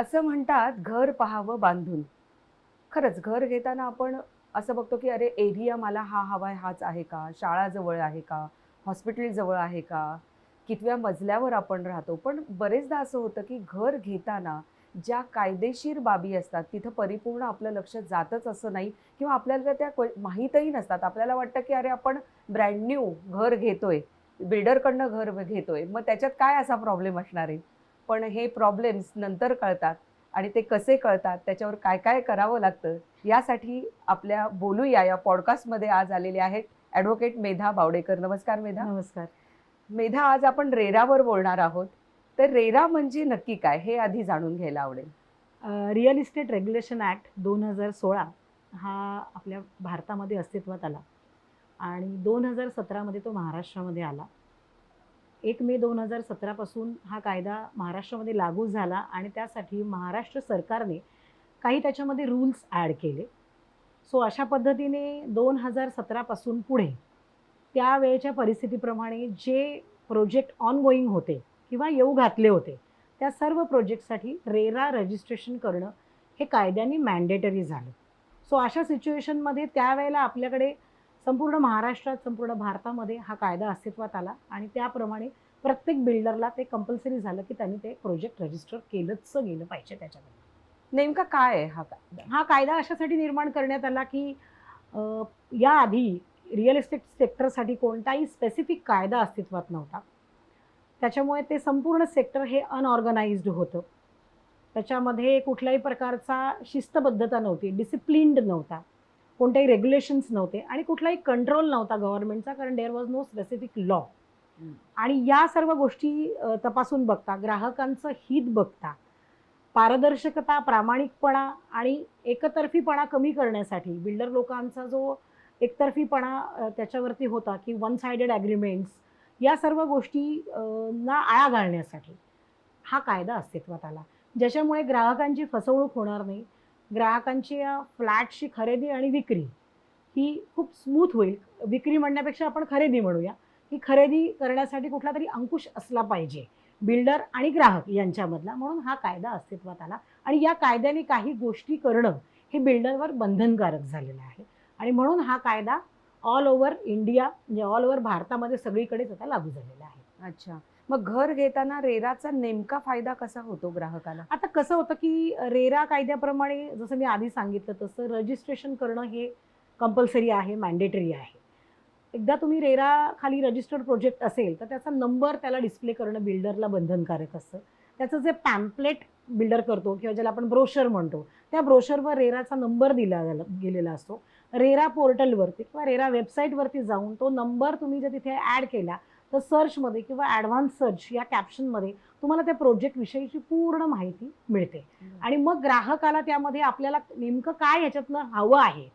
असं म्हणतात घर पाहावं बांधून. खरंच घर घेताना आपण असं बघतो, की अरे एरिया मला हा हवाय हाच आहे का? शाळा जवळ आहे का? हॉस्पिटल जवळ आहे का? कितव्या मजल्यावर आपण राहतो? पण बरेचदा असं होतं, की घर घेताना ज्या कायदेशीर बाबी असतात, तिथं परिपूर्ण आपलं लक्ष जातच असं नाही किंवा आपल्याला त्या माहीतही नसतात. आपल्याला वाटतं, की अरे आपण ब्रँड न्यू घर घेतोय, बिल्डरकडनं घर घेतोय. मग त्याच्यात काय असा प्रॉब्लेम असणार आहे? पण हे प्रॉब्लेम्स नंतर कळतात आणि ते कसे कळतात, त्याच्यावर काय-काय करावं लागतं, यासाठी आपल्या बोलूया या पॉडकास्टमध्ये आज आलेले आहेत ॲडव्होकेट मेधा बावडेकर. नमस्कार मेधा. नमस्कार. मेधा, आज आपण रेरावर बोलणार आहोत. तर रेरा म्हणजे नक्की काय? हे आधी जाणून घ्यायला आवडेल. रिअल इस्टेट रेग्युलेशन ॲक्ट 2016 हा आपल्या भारतामध्ये अस्तित्वात आला आणि 2017 मध्ये तो महाराष्ट्रामध्ये आला. 1 मे 2017 पासून हा कायदा महाराष्ट्रामध्ये लागू झाला आणि त्यासाठी महाराष्ट्र सरकारने काही त्याच्यामध्ये रूल्स ॲड केले. सो अशा पद्धतीने 2017 पासून पुढे त्यावेळच्या परिस्थितीप्रमाणे जे प्रोजेक्ट ऑनगोईंग होते किंवा येऊ घातले होते, त्या सर्व प्रोजेक्टसाठी रेरा रजिस्ट्रेशन करणं हे कायद्याने मॅन्डेटरी झालं. सो अशा सिच्युएशनमध्ये त्यावेळेला आपल्याकडे संपूर्ण महाराष्ट्रात, संपूर्ण भारतामध्ये हा कायदा अस्तित्वात आला आणि त्याप्रमाणे प्रत्येक बिल्डरला ते कंपल्सरी झालं, की त्यांनी ते प्रोजेक्ट रजिस्टर केलंच गेलं पाहिजे त्याच्यामध्ये. नेमका काय आहे हा कायदा? हा कायदा अशासाठी निर्माण करण्यात आला, की अ, याआधी रिअल इस्टेट सेक्टरसाठी कोणताही स्पेसिफिक कायदा अस्तित्वात नव्हता. त्याच्यामुळे ते संपूर्ण सेक्टर हे अनऑर्गनाइज्ड होतं. त्याच्यामध्ये कुठल्याही प्रकारचा शिस्तबद्धता नव्हती, डिसिप्लिन्ड नव्हता. कोणतेही रेग्युलेशन्स नव्हते आणि कुठलाही कंट्रोल नव्हता गव्हर्नमेंटचा, कारण there was no specific law. हं. आणि या सर्व गोष्टी तपासून बघता, ग्राहकांचं हित बघता, पारदर्शकता, प्रामाणिकपणा आणि एकतर्फीपणा कमी करण्यासाठी बिल्डर लोकांचा जो एकतर्फीपणा त्याच्यावरती होता, की वन साइडेड ॲग्रीमेंट्स, या सर्व गोष्टी ना आळा घालण्यासाठी हा कायदा अस्तित्वात आला. ज्याच्यामुळे ग्राहकांची फसवणूक होणार नाही. ग्राहकांची फ्लॅटची खरेदी आणि विक्री ही खूप स्मूथ होईल. विक्री म्हणण्यापेक्षा आपण खरेदी म्हणूया. ही खरेदी करण्यासाठी कुठलातरी अंकुश असला पाहिजे, बिल्डर आणि ग्राहक यांच्यामधला. म्हणून हा कायदा अस्तित्वात आला आणि या कायद्याने काही गोष्टी करणं हे बिल्डरवर बंधनकारक झालेलं आहे आणि म्हणून हा कायदा ऑल ओव्हर इंडिया, म्हणजे ऑल ओव्हर भारतामध्ये सगळीकडेच आता लागू झालेला आहे. अच्छा. मग घर घेताना रेराचा नेमका फायदा कसा होतो ग्राहकाला? आता कसं होतं, की रेरा कायद्याप्रमाणे जसं मी आधी सांगितलं तसं रजिस्ट्रेशन करणं हे कंपल्सरी आहे, मॅन्डेटरी आहे. एकदा तुम्ही रेरा खाली रजिस्टर्ड प्रोजेक्ट असेल, तर त्याचा नंबर त्याला डिस्प्ले करणं बिल्डरला बंधनकारक असतं. त्याचं जे पॅम्पलेट बिल्डर करतो किंवा ज्याला आपण ब्रोशर म्हणतो, त्या ब्रोशरवर रेराचा नंबर दिला गेलेला असतो. रेरा पोर्टलवरती किंवा रेरा वेबसाईटवरती जाऊन तो नंबर तुम्ही जर तिथे ॲड केला, तर सर्चमध्ये किंवा ॲडव्हान्स सर्च या कॅप्शनमध्ये तुम्हाला त्या प्रोजेक्टविषयीची पूर्ण माहिती मिळते आणि मग ग्राहकाला त्यामध्ये आपल्याला नेमकं काय ह्याच्यातनं हवं आहे,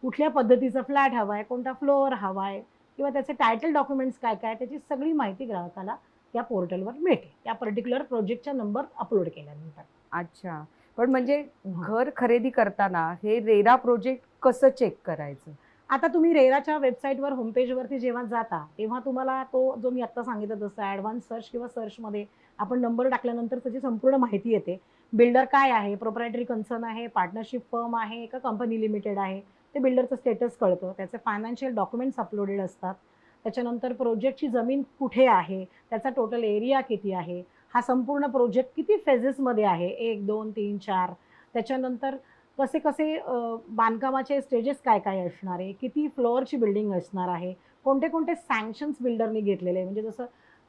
कुठल्या पद्धतीचा फ्लॅट हवा आहे, कोणता फ्लोअर हवा आहे किंवा त्याचे टायटल डॉक्युमेंट्स काय-काय, त्याची सगळी माहिती ग्राहकाला त्या पोर्टलवर मिळते. त्या पर्टिक्युलर प्रोजेक्टचा नंबर अपलोड केल्यानंतर. अच्छा. पण म्हणजे हां. घर खरेदी करताना हे रेरा प्रोजेक्ट कसं चेक करायचं? आता तुम्ही रेराच्या वेबसाईटवर होमपेजवरती जेव्हा जाता, तेव्हा तुम्हाला तो जो मी आत्ता सांगितलं तसं ॲडव्हान्स सर्च किंवा सर्चमध्ये आपण नंबर टाकल्यानंतर त्याची संपूर्ण माहिती येते. बिल्डर काय आहे, प्रोप्रायटरी कन्सर्न आहे, पार्टनरशिप फर्म आहे का कंपनी लिमिटेड आहे, ते बिल्डरचं स्टेटस कळतं. त्याचे फायनान्शियल डॉक्युमेंट्स अपलोडेड असतात. त्याच्यानंतर प्रोजेक्टची जमीन कुठे आहे, त्याचा टोटल एरिया किती आहे, हा संपूर्ण प्रोजेक्ट किती फेजेसमध्ये आहे, 1, 2, 3, 4. त्याच्यानंतर कसे-कसे बांधकामाचे स्टेजेस काय-काय असणार आहे, किती फ्लोअरची बिल्डिंग असणार आहे, कोणते-कोणते सँक्शन्स बिल्डरनी घेतलेले आहे. म्हणजे जसं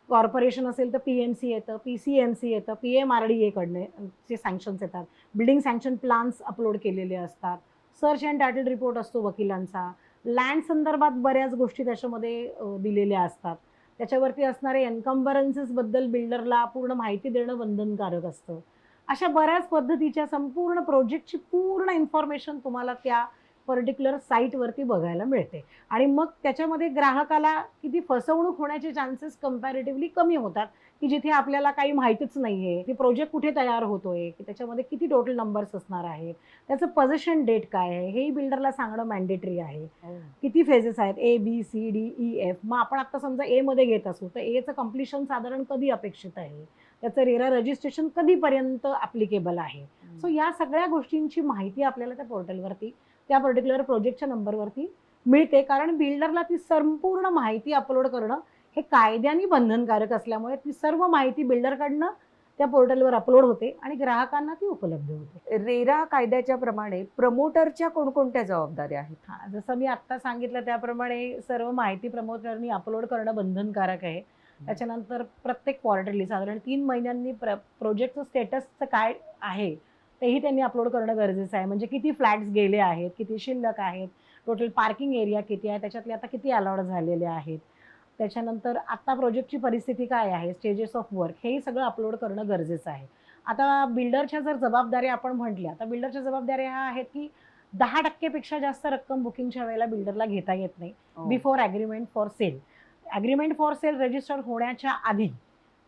कॉर्पोरेशन असेल तर पी-एम-सी येतं, पी-सी-एम-सी येतं, पी-एम-आर-डी-ए कडनं चे सँक्शन्स येतात. बिल्डिंग सँक्शन प्लान्स अपलोड केलेले असतात. सर्च अँड टायटल रिपोर्ट असतो वकिलांचा. लँड संदर्भात बऱ्याच गोष्टी त्याच्यामध्ये दिलेल्या असतात. त्याच्यावरती असणारे एन्कम्बरन्सेसबद्दल बिल्डरला पूर्ण माहिती देणं बंधनकारक असतं. अशा बऱ्याच पद्धतीच्या संपूर्ण प्रोजेक्टची पूर्ण इन्फॉर्मेशन तुम्हाला त्या पर्टिक्युलर साईटवरती बघायला मिळते आणि मग त्याच्यामध्ये ग्राहकाला किती फसवणूक होण्याचे चान्सेस कंपॅरेटिव्हली कमी होतात, की जिथे आपल्याला काही माहितीच नाही आहे, की प्रोजेक्ट कुठे तयार होतोय, की त्याच्यामध्ये किती टोटल नंबर्स असणार आहेत, त्याचं पोझिशन डेट काय आहे, हेही बिल्डरला सांगणं मॅन्डेटरी आहे. हो. किती फेजेस आहेत, ए, बी, सी, डी, ई, एफ. मग आपण आता समजा एमध्ये घेत असू, तर एचं कंप्लिशन साधारण कधी अपेक्षित आहे? त्याचं रेरा रजिस्ट्रेशन कधीपर्यंत ऍप्लिकेबल आहे. सो या सगळ्या गोष्टींची माहिती आपल्याला त्या पोर्टलवरती त्या पर्टिक्युलर प्रोजेक्टच्या नंबरवरती मिळते. कारण बिल्डरला ती संपूर्ण माहिती अपलोड करणं हे कायद्याने बंधनकारक असल्यामुळे ती सर्व माहिती बिल्डरकडनं त्या पोर्टलवर अपलोड होते आणि ग्राहकांना ती उपलब्ध होते. रेरा कायद्याच्या प्रमाणे प्रमोटरच्या कोणकोणत्या जबाबदाऱ्या आहेत? हा, जसं मी आत्ता सांगितलं त्याप्रमाणे सर्व माहिती प्रमोटरनी अपलोड करणं बंधनकारक आहे. त्याच्यानंतर प्रत्येक क्वार्टरली साधारण 3 महिन्यांनी प्रोजेक्टचं स्टेटसचं काय आहे तेही त्यांनी अपलोड करणं गरजेचं आहे. म्हणजे किती फ्लॅट्स गेले आहेत, किती शिल्लक आहेत, टोटल पार्किंग एरिया किती आहे, त्याच्यातले आता किती अलॉट झालेले आहेत, त्याच्यानंतर आता प्रोजेक्टची परिस्थिती काय आहे, स्टेजेस ऑफ वर्क, हेही सगळं अपलोड करणं गरजेचं आहे. आता बिल्डरच्या जर जबाबदाऱ्या आपण म्हटल्या तर बिल्डरच्या जबाबदाऱ्या ह्या आहेत की 10% पेक्षा जास्त रक्कम बुकिंगच्या वेळेला बिल्डरला घेता येत नाही before agreement for sale. Agreement for sale register होण्याच्या आधी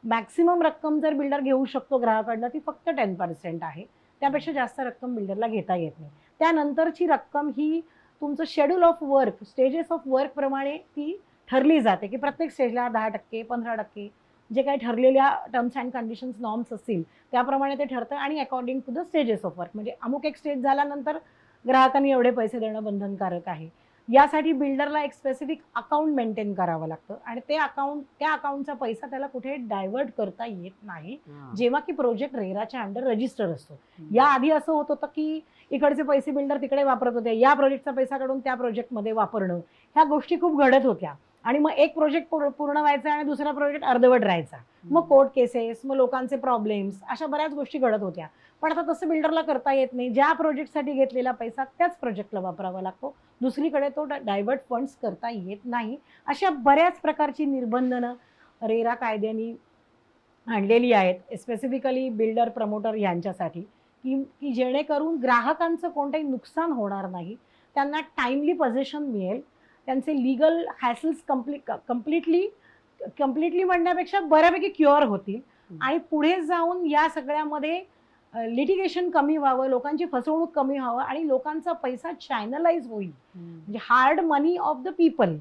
मॅक्सिमम रक्कम जर बिल्डर घेऊ शकतो ग्राहकाकडनं ती फक्त 10% आहे. त्यापेक्षा जास्त रक्कम बिल्डरला घेता येत नाही. त्यानंतरची रक्कम ही तुमचं schedule of work, stages of work प्रमाणे ती ठरली जाते की प्रत्येक स्टेजला 10%, 15% जे काही ठरलेल्या टर्म्स अँड कंडिशन्स नॉर्म्स असतील त्याप्रमाणे ते ठरतं आणि according to the stages of work. म्हणजे अमुक एक स्टेज झाल्यानंतर ग्राहकांनी एवढे पैसे देणं बंधनकारक आहे. यासाठी बिल्डरला एक स्पेसिफिक अकाउंट मेंटेन करावं लागतं आणि त्या अकाउंटचा पैसा त्याला कुठे डायव्हर्ट करता येत नाही जेव्हा की प्रोजेक्ट रेराच्या अंडर रजिस्टर असतो. याआधी असं होत होतं की इकडचे पैसे बिल्डर तिकडे वापरत होते, या प्रोजेक्टचा पैसा काढून त्या प्रोजेक्टमध्ये वापरणं, ह्या गोष्टी खूप घडत होत्या आणि मग एक प्रोजेक्ट पूर्ण व्हायचा आणि दुसरा प्रोजेक्ट अर्धवट राहायचा. मग कोर्ट केसेस, मग लोकांचे प्रॉब्लेम्स, अशा बऱ्याच गोष्टी घडत होत्या. पण आता तसं बिल्डरला करता येत नाही. ज्या प्रोजेक्टसाठी घेतलेला पैसा त्याच प्रोजेक्टला वापरावा लागतो, दुसरीकडे तो डायव्हर्ट फंड्स करता येत नाही. अशा बऱ्याच प्रकारची निर्बंधनं रेरा कायद्याने आणलेली आहेत स्पेसिफिकली बिल्डर प्रमोटर यांच्यासाठी की जेणेकरून ग्राहकांचं कोणतंही नुकसान होणार नाही, त्यांना टाइमली पोझिशन मिळेल, त्यांचे लिगल हॅसल्स कम्प्लिटली म्हणण्यापेक्षा बऱ्यापैकी क्युअर होतील आणि पुढे जाऊन या सगळ्यामध्ये लिटिगेशन कमी व्हावं, लोकांची फसवणूक कमी व्हावं आणि लोकांचा पैसा चॅनलाइज होईल. म्हणजे hard money of the people,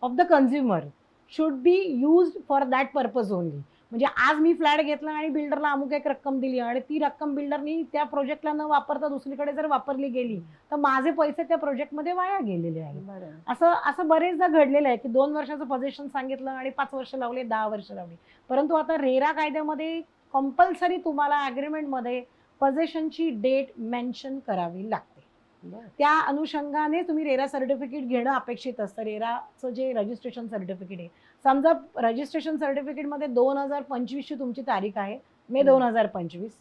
of the consumer should be used for that purpose only. म्हणजे आज मी फ्लॅट घेतला आणि बिल्डरला अमुक एक रक्कम दिली आणि ती रक्कम बिल्डरनी त्या प्रोजेक्टला न वापरता दुसरीकडे जर वापरली गेली तर माझे पैसे त्या प्रोजेक्टमध्ये वाया गेलेले आहेत. असं बरेचदा घडलेलं आहे की 2 वर्षाचं पोझिशन सांगितलं आणि 5 वर्ष लावले, 10 वर्ष लावली. परंतु आता रेरा कायद्यामध्ये कंपल्सरी तुम्हाला ॲग्रीमेंटमध्ये पोझिशनची डेट मेन्शन करावी लागते. त्या अनुषंगाने तुम्ही रेरा सर्टिफिकेट घेणं अपेक्षित असतं. रेराचं जे रजिस्ट्रेशन सर्टिफिकेट आहे, समजा रजिस्ट्रेशन सर्टिफिकेटमध्ये 2025 ची तुमची तारीख आहे, मे 2025,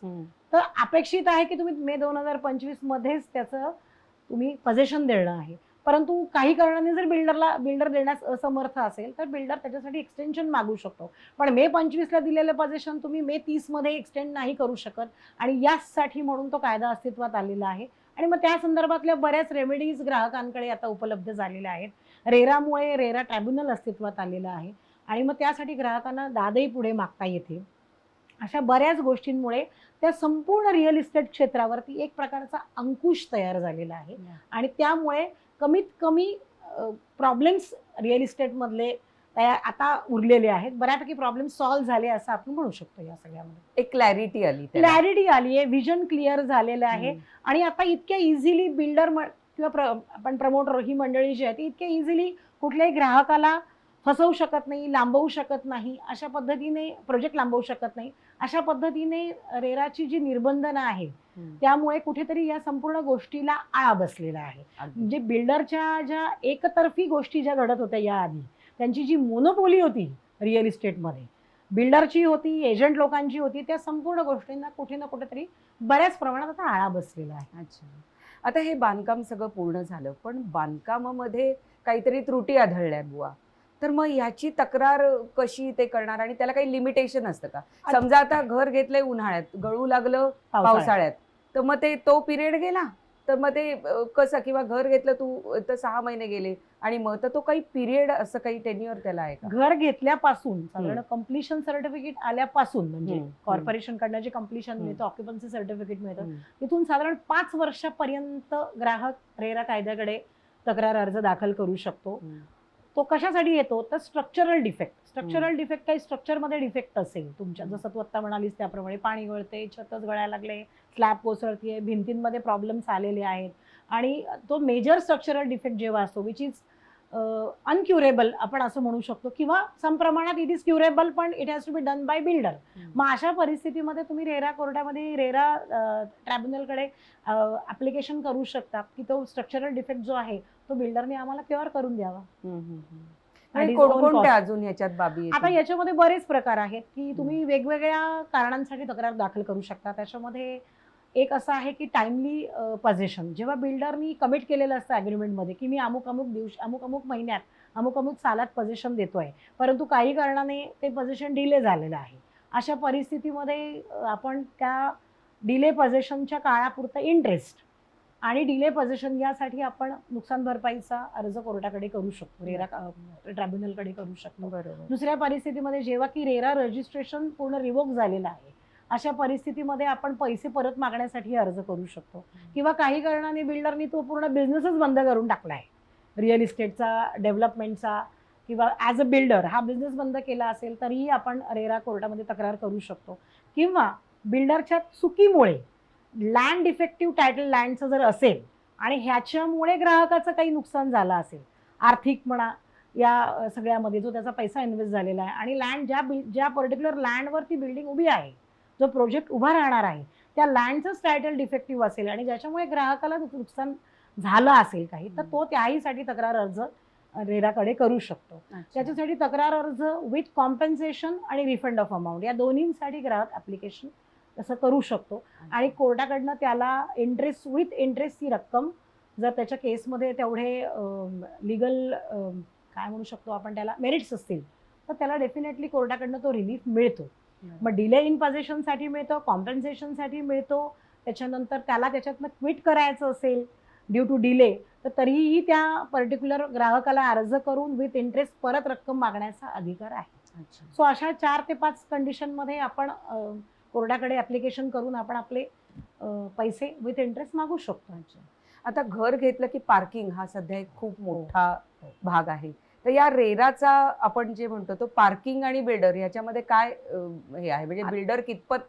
तर अपेक्षित आहे की तुम्ही मे 2025 मध्येच त्याचं तुम्ही पोझिशन देणं आहे. परंतु काही कारणाने जर बिल्डर देण्यास असमर्थ असेल तर बिल्डर त्याच्यासाठी एक्सटेन्शन मागू शकतो. पण मे 25 ला दिलेलं पोझिशन तुम्ही मे 30 मध्ये एक्सटेंड नाही करू शकत आणि यासाठी म्हणून तो कायदा अस्तित्वात आलेला आहे. आणि मग त्या संदर्भातल्या बऱ्याच रेमेडीज ग्राहकांकडे आता उपलब्ध झालेल्या आहेत. रेरामुळे रेरा ट्रायब्युनल अस्तित्वात आलेलं आहे आणि मग त्यासाठी ग्राहकांना दादही पुढे मागता येते. अशा बऱ्याच गोष्टींमुळे त्या संपूर्ण रिअल इस्टेट क्षेत्रावरती एक प्रकारचा अंकुश तयार झालेला आहे आणि त्यामुळे कमीत कमी प्रॉब्लेम्स रिअल इस्टेटमधले आता उरलेले आहेत. बऱ्यापैकी प्रॉब्लेम सॉल्व्ह झाले असं आपण म्हणू शकतो. या सगळ्यामध्ये एक क्लॅरिटी आली आहे, व्हिजन क्लिअर झालेलं आहे आणि आता इतक्या इझिली बिल्डर किंवा आपण प्रमोटर ही मंडळी जी आहे ती इतक्या इझिली कुठल्याही ग्राहकाला फसवू शकत नाही, लांबवू शकत नाही, अशा पद्धतीने प्रोजेक्ट लांबवू शकत नाही. अशा पद्धतीने रेराची जी निर्बंधनं आहे त्यामुळे कुठेतरी या संपूर्ण गोष्टीला आळा बसलेला आहे. म्हणजे बिल्डरच्या ज्या एकतर्फी गोष्टी ज्या घडत होत्या याआधी, त्यांची जी मोनोपोली होती रिअल इस्टेटमध्ये, बिल्डरची होती, एजंट लोकांची होती, त्या संपूर्ण गोष्टींना कुठे ना कुठेतरी बऱ्याच प्रमाणात आता आळा बसलेला आहे. अच्छा, आता हे बांधकाम सगळं पूर्ण झालं पण बांधकामामध्ये काहीतरी त्रुटी आढळल्या बुवा, तर मग ह्याची तक्रार कशी ते करणार आणि त्याला काही लिमिटेशन असतं का? समजा आता घर घेतलंय उन्हाळ्यात, गळू लागलं पावसाळ्यात, तर मग तो पिरियड गेला तर मग ते कसं, किंवा घर घेतलं तू तर 6 महिने गेले आणि मग तर तो काही पिरियड असं काही टेन्युअर त्याला आहे का? घर घेतल्यापासून साधारण कम्प्लिशन सर्टिफिकेट आल्यापासून म्हणजे कॉर्पोरेशन कडनं जे कम्प्लिशन मिळतं, ऑक्युपन्सी सर्टिफिकेट मिळतं, तिथून साधारण 5 वर्षापर्यंत ग्राहक रेरा कायद्याकडे तक्रार अर्ज दाखल करू शकतो. तो कशासाठी येतो तर स्ट्रक्चरल डिफेक्ट काही स्ट्रक्चरमध्ये डिफेक्ट असेल तुमच्या, जसं तू आत्ता म्हणालीस त्याप्रमाणे पाणी गळते, छतच गळायला लागले, स्लॅब कोसळतीये, भिंतींमध्ये प्रॉब्लेम्स आलेले आहेत, आणि तो मेजर स्ट्रक्चरल डिफेक्ट जेव्हा असतो विच इज अनक्युरेबल आपण असं म्हणू शकतो, किंवा सम प्रमाणात इट इज क्युरेबल पण it has to be done by builder. मग अशा परिस्थितीमध्ये तुम्ही रेरा कोर्टामध्ये रेरा ट्रायब्युनलकडे ऍप्लिकेशन करू शकता की तो स्ट्रक्चरल डिफेक्ट जो आहे तो बिल्डरने आम्हाला क्युअर करून द्यावा. आणि At his own कोणकोणत्या cost. अजून ह्याच्यात बाबी आता येतील? याच्यामध्ये बरेच प्रकार आहेत की तुम्ही वेगवेगळ्या कारणांसाठी तक्रार दाखल करू शकता. त्याच्यामध्ये एक असं आहे की टाइमली पजेशन, जेव्हा बिल्डरनी कमिट केलेलं असतं अग्रीमेंटमध्ये की मी अमुक अमुक दिवशी अमुक अमुक महिन्यात अमुक अमुक सालात पजेशन देतोय, परंतु काही कारणाने ते पजेशन डिले झालेलं आहे, अशा परिस्थितीमध्ये आपण त्या डिले पजेशनच्या काळापुरता इंटरेस्ट आणि डिले पजेशन यासाठी आपण नुकसान भरपाईचा अर्ज कोर्टाकडे करू शकतो, रेरा ट्रायब्युनलकडे करू शकतो. बरोबर. दुसऱ्या परिस्थितीमध्ये जेव्हा की रेरा रजिस्ट्रेशन पूर्ण रिवोक झालेलं आहे, अशा परिस्थितीमध्ये आपण पैसे परत मागण्यासाठी अर्ज करू शकतो. किंवा काही कारणाने बिल्डरनी तो पूर्ण बिझनेसच बंद करून टाकला आहे, रिअल इस्टेटचा, डेव्हलपमेंटचा, किंवा ॲज अ बिल्डर हा बिझनेस बंद केला असेल तरीही आपण रेरा कोर्टामध्ये तक्रार करू शकतो. किंवा बिल्डरच्या चुकीमुळे लँड डिफेक्टिव्ह टायटल लँडचं जर असेल आणि ह्याच्यामुळे ग्राहकाचं काही नुकसान झालं असेल, आर्थिक म्हणा या सगळ्यामध्ये जो त्याचा पैसा इन्व्हेस्ट झालेला आहे, आणि लँड ज्या पर्टिक्युलर लँडवर ती बिल्डिंग उभी आहे, जो प्रोजेक्ट उभा राहणार आहे त्या लँडचंच टायटल डिफेक्टिव्ह असेल आणि ज्याच्यामुळे ग्राहकाला नुकसान झालं असेल काही, तर तो त्याहीसाठी तक्रार अर्ज रेराकडे करू शकतो. त्याच्यासाठी तक्रार अर्ज विथ कॉम्पेन्सेशन आणि रिफंड ऑफ अमाऊंट या दोन्हींसाठी ग्राहक ॲप्लिकेशन तसं करू शकतो. आणि कोर्टाकडनं त्याला इंटरेस्ट विथ इंटरेस्ट ही रक्कम जर त्याच्या केसमध्ये तेवढे लिगल काय म्हणू शकतो आपण त्याला मेरिट्स असतील तर त्याला डेफिनेटली कोर्टाकडनं तो रिलीफ मिळतो. मग डिले इन पजेशनसाठी मिळतो, कॉम्पेन्सेशनसाठी मिळतो, त्याच्यानंतर त्याला त्याच्यातनं क्विट करायचं असेल ड्यू टू डिले तर तरीही त्या पर्टिक्युलर ग्राहकाला अर्ज करून विथ इंटरेस्ट परत रक्कम मागण्याचा अधिकार आहे. सो अशा 4 ते 5 कंडिशनमध्ये आपण कोर्टाकडे ॲप्लिकेशन करून आपण आपले पैसे विथ इंटरेस्ट मागू शकतो. आता घर घेतलं की पार्किंग हा सध्या एक खूप मोठा भाग आहे, तर या रेराचा आपण जे म्हणतो तो पार्किंग आणि बिल्डर ह्याच्यामध्ये काय हे आहे, म्हणजे बिल्डर कितपत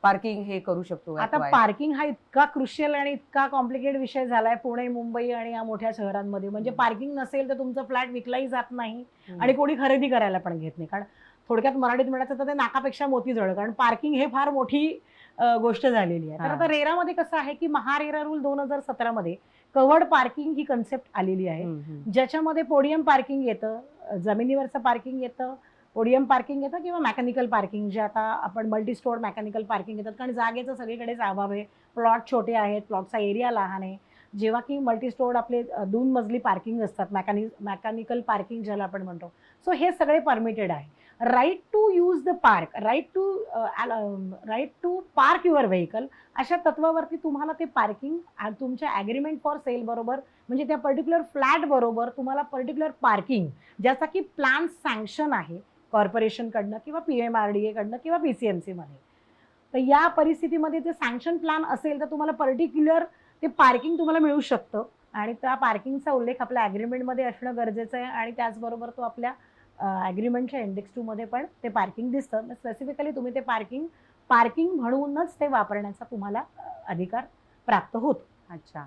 पार्किंग हे करू शकतो? आता पार्किंग हा इतका क्रुशियल आणि इतका कॉम्प्लिकेटेड विषय झालाय पुणे, मुंबई आणि या मोठ्या शहरांमध्ये. म्हणजे पार्किंग नसेल तर तुमचा फ्लॅट विकलाही जात नाही आणि कोणी खरेदी करायला पण घेत नाही. कारण थोडक्यात मराठीत म्हणायचं तर ते नाकापेक्षा मोती जळ, कारण पार्किंग हे फार मोठी गोष्ट झालेली आहे. तर आता रेरामध्ये कसं आहे की महारेरा रूल 2017 मध्ये कव्हर्ड पार्किंग ही कन्सेप्ट आलेली आहे, ज्याच्यामध्ये पोडियम पार्किंग येतं, जमिनीवरचं पार्किंग येतं, पोडियम पार्किंग येतं, किंवा मेकॅनिकल पार्किंग जे आता आपण मल्टी स्टोअर मेकॅनिकल पार्किंग येतात. कारण जागेचं सगळीकडेच अभाव आहे, प्लॉट छोटे आहेत, प्लॉटचा एरिया लहान आहे. जेव्हा की मल्टी स्टोअर आपले 2 मजली पार्किंग असतात, मेकॅनिकल पार्किंग ज्याला आपण म्हणतो. सो हे सगळे परमिटेड आहे. Right to use the park, right to park your vehicle, अशा तत्वावरती तुम्हाला ते पार्किंग तुमच्या ॲग्रीमेंट फॉर सेल बरोबर, म्हणजे त्या पर्टिक्युलर फ्लॅट बरोबर तुम्हाला पर्टिक्युलर पार्किंग ज्याचा की प्लॅन सँक्शन आहे कॉर्पोरेशनकडनं किंवा PMRDA कडनं किंवा PCMC मध्ये, तर या परिस्थितीमध्ये जे सँक्शन प्लॅन असेल तर तुम्हाला पर्टिक्युलर ते पार्किंग तुम्हाला मिळू शकतं. आणि त्या पार्किंगचा उल्लेख आपल्या ॲग्रीमेंटमध्ये असणं गरजेचं आहे. आणि त्याचबरोबर तो आपल्या ॲग्रीमेंटच्या इंडेक्स 2 मध्ये पण ते पार्किंग दिसतं. स्पेसिफिकली तुम्ही ते पार्किंग म्हणूनच ते वापरण्याचा तुम्हाला अधिकार प्राप्त होतो. अच्छा.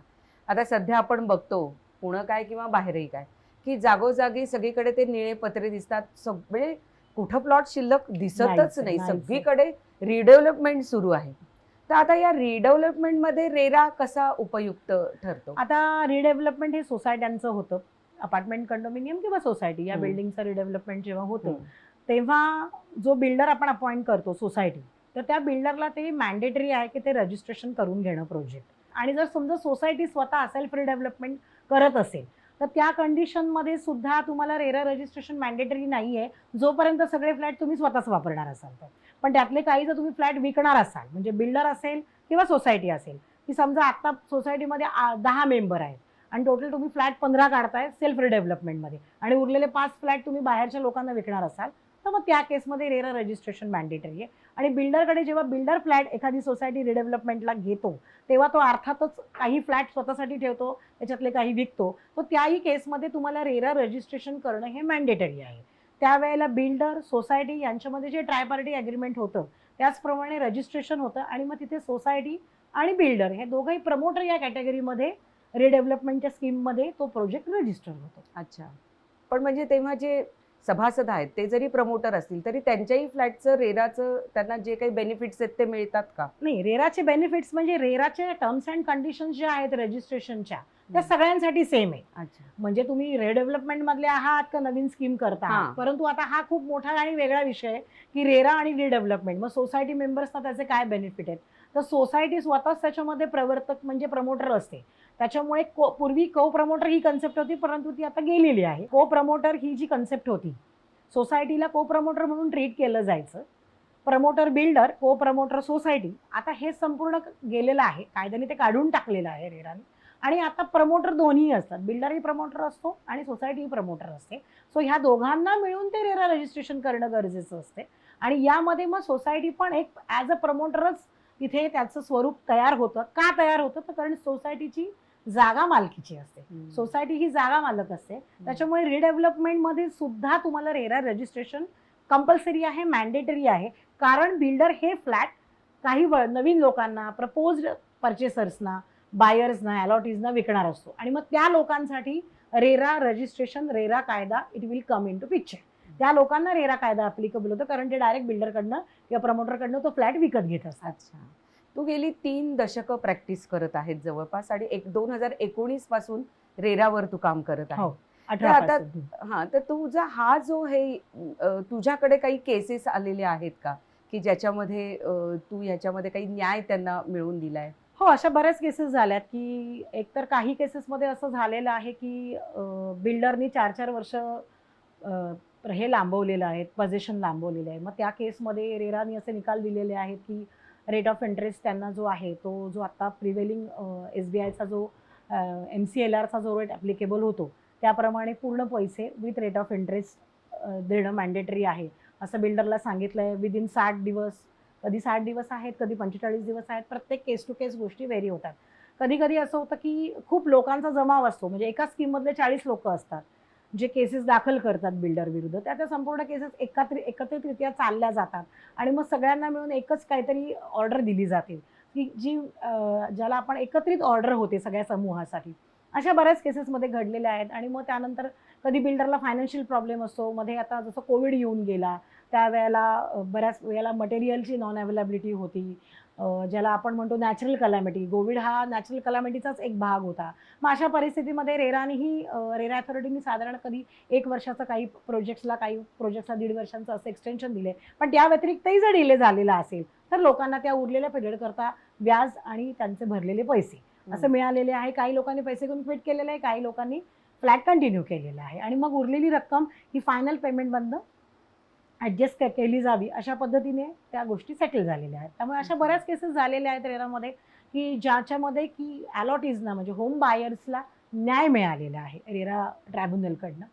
आता सध्या आपण बघतो पुणं काय किंवा बाहेरही काय की जागोजागी सगळीकडे ते निळे पत्रे दिसतात, म्हणजे कुठं प्लॉट शिल्लक दिसतच नाही, सगळीकडे रिडेव्हलपमेंट सुरू आहे. तर आता या रिडेव्हलपमेंटमध्ये रेरा कसा उपयुक्त ठरतो? आता रिडेव्हलपमेंट हे सोसायट्यांचं होतं, अपार्टमेंट कंडोमिनियम किंवा सोसायटी या बिल्डिंगचं रिडेव्हलपमेंट जेव्हा होतं तेव्हा जो बिल्डर आपण अपॉइंट करतो सोसायटी, तर त्या बिल्डरला ते मॅन्डेटरी आहे की ते रजिस्ट्रेशन करून घेणं प्रोजेक्ट. आणि जर समजा सोसायटी स्वतः सेल्फ रिडेव्हलपमेंट करत असेल तर त्या कंडिशनमध्ये सुद्धा तुम्हाला रेरा रजिस्ट्रेशन मॅन्डेटरी नाही आहे, जोपर्यंत सगळे फ्लॅट तुम्ही स्वतःच वापरणार असाल तर. पण त्यातले काही जर तुम्ही फ्लॅट विकणार असाल, म्हणजे बिल्डर असेल किंवा सोसायटी असेल, की समजा आता सोसायटीमध्ये 10 मेंबर आहेत आणि टोटल तुम्ही फ्लॅट 15 काढताय सेल्फ रिडेव्हलपमेंटमध्ये आणि उरलेले 5 फ्लॅट तुम्ही बाहेरच्या लोकांना विकणार असाल, तर मग त्या केसमध्ये रेरा रजिस्ट्रेशन मॅन्डेटरी आहे. आणि बिल्डरकडे जेव्हा बिल्डर फ्लॅट एखादी सोसायटी रिडेव्हलपमेंटला घेतो तेव्हा तो अर्थातच काही फ्लॅट स्वतःसाठी ठेवतो, त्याच्यातले काही विकतो. तो त्याही केसमध्ये तुम्हाला रेरा रजिस्ट्रेशन करणं हे मॅन्डेटरी आहे. त्यावेळेला बिल्डर सोसायटी यांच्यामध्ये जे ट्रायपार्टी ॲग्रीमेंट होतं त्याचप्रमाणे रजिस्ट्रेशन होतं आणि मग तिथे सोसायटी आणि बिल्डर हे दोघंही प्रमोटर या कॅटेगरीमध्ये रिडेव्हलपमेंटच्या स्कीममध्ये तो प्रोजेक्ट रजिस्टर होतो. अच्छा. पण म्हणजे तेव्हा जे सभासद आहेत ते जरी प्रमोटर असतील तरी त्यांच्याही फ्लॅटचं रेराचं त्यांना जे काही बेनिफिट्स आहेत ते मिळतात का? नाही, रेराचे बेनिफिट्स म्हणजे रेराचे टर्म्स अँड कंडिशन्स ज्या आहेत रजिस्ट्रेशनच्या त्या सगळ्यांसाठी सेम आहे. अच्छा. म्हणजे तुम्ही रिडेव्हलपमेंट मधले आहात का नवीन स्कीम करता आहात. हां. परंतु आता हा खूप मोठा आणि वेगळा विषय आहे की रेरा आणि रिडेव्हलपमेंट मग सोसायटी मेंबर्सना त्याचे काय बेनिफिट आहेत. तर सोसायटी स्वतःच त्याच्यामध्ये प्रवर्तक म्हणजे प्रमोटर असते. त्याच्यामुळे पूर्वी को प्रमोटर ही कन्सेप्ट होती परंतु ती आता गेलेली आहे. को प्रमोटर ही जी कन्सेप्ट होती सोसायटीला को प्रमोटर म्हणून ट्रीट केलं जायचं. प्रमोटर बिल्डर, को प्रमोटर सोसायटी, आता हे संपूर्ण गेलेलं आहे. कायद्याने ते काढून टाकलेलं आहे रेराने. आणि आता प्रमोटर दोन्ही असतात. बिल्डरही प्रमोटर असतो आणि सोसायटीही प्रमोटर असते. सो ह्या दोघांना मिळून ते रेरा रजिस्ट्रेशन करणं गरजेचं असते. आणि यामध्ये मग सोसायटी पण एक ॲज अ प्रमोटरच तिथे त्याचं स्वरूप तयार होतं. का तयार होतं तर कारण सोसायटीची जागा मालकीची असते. सोसायटी ही जागा मालक असते. त्याच्यामुळे रिडेव्हलपमेंटमध्ये सुद्धा तुम्हाला रेरा रजिस्ट्रेशन कंपल्सरी आहे, मॅन्डेटरी आहे. कारण बिल्डर हे फ्लॅट काही नवीन लोकांना, प्रपोज्ड परचेसर्सना, बायर्सना, अलॉटीजना विकणार असतो आणि मग त्या लोकांसाठी रेरा रजिस्ट्रेशन, रेरा कायदा it will come into picture. त्या लोकांना रेरा कायदा ॲप्लिकेबल होतो कारण ते डायरेक्ट बिल्डरकडनं किंवा प्रमोटरकडनं तो फ्लॅट विकत घेत असतात. अच्छा. तू गेली 3 दशकं प्रॅक्टिस करत आहेत जवळपास आणि 2019 पासून रेरावर तू काम करत आहे. हो, तर आता 18 पासून. हां, तर तुझा हा जो हे तुझ्याकडे काही केसेस आलेले आहेत का की ज्याच्यामध्ये तू याच्यामध्ये काही न्याय त्यांना मिळवून दिलाय? हो, अशा बऱ्याच केसेस झाल्यात की एकतर काही केसेसमध्ये असं झालेलं आहे की बिल्डरनी 4-4 वर्ष हे लांबवलेलं आहे, पोझिशन लांबवलेलं आहे. मग त्या केसमध्ये रेरानी असे निकाल दिलेले आहेत की रेट ऑफ इंटरेस्ट त्यांना जो आहे तो जो आता प्रिव्हेलिंग SBIचा जो MCLRचा जो रेट ॲप्लिकेबल होतो त्याप्रमाणे पूर्ण पैसे विथ रेट ऑफ इंटरेस्ट देणं मॅन्डेटरी आहे असं बिल्डरला सांगितलं आहे. विदिन 60 दिवस, कधी 60 दिवस आहेत, कधी 45 दिवस आहेत. प्रत्येक केस टू केस गोष्टी व्हेरी होतात. कधी कधी असं होतं की खूप लोकांचा जमाव असतो. म्हणजे एका स्कीममधले 40 लोकं असतात जे केसेस दाखल करतात बिल्डर विरुद्ध. त्या संपूर्ण केसेस एकत्रितरित्या चालल्या जातात आणि मग सगळ्यांना मिळून एकच काहीतरी ऑर्डर दिली जाते की जी ज्याला आपण एकत्रित ऑर्डर होते सगळ्या समूहासाठी. अशा बऱ्याच केसेसमध्ये घडलेल्या आहेत. आणि मग त्यानंतर कधी बिल्डरला फायनान्शियल प्रॉब्लेम असतो. मध्ये आता जसं कोविड येऊन गेला त्यावेळेला बऱ्याच वेळेला मटेरियलची नॉन अवेलेबिलिटी होती. ज्याला आपण म्हणतो नॅचरल कलॅमिटी. कोविड हा नॅचरल कलॅमिटीचाच एक भाग होता. मग अशा परिस्थितीमध्ये रेरा अथॉरिटीनी साधारण कधी 1 वर्षाचं काही प्रोजेक्ट्सला 1.5 वर्षांचं असं एक्सटेन्शन दिले. पण त्या व्यतिरिक्तही जर डिले झालेला असेल तर लोकांना त्या उरलेल्या पिरियड करता व्याज आणि त्यांचे भरलेले पैसे असं मिळालेले आहे. काही लोकांनी पैसे घेऊन क्विट केलेले आहे, काही लोकांनी फ्लॅट कंटिन्यू केलेला आहे आणि मग उरलेली रक्कम ही फायनल पेमेंटमधनं ॲडजस्ट केली जावी अशा पद्धतीने त्या गोष्टी सेटल झालेल्या आहेत. त्यामुळे अशा बऱ्याच केसेस झालेल्या आहेत रेरामध्ये की ज्याच्यामध्ये की अलॉटीजना म्हणजे होम बायर्सला न्याय मिळालेला आहे रेरा ट्रायब्युनलकडनं.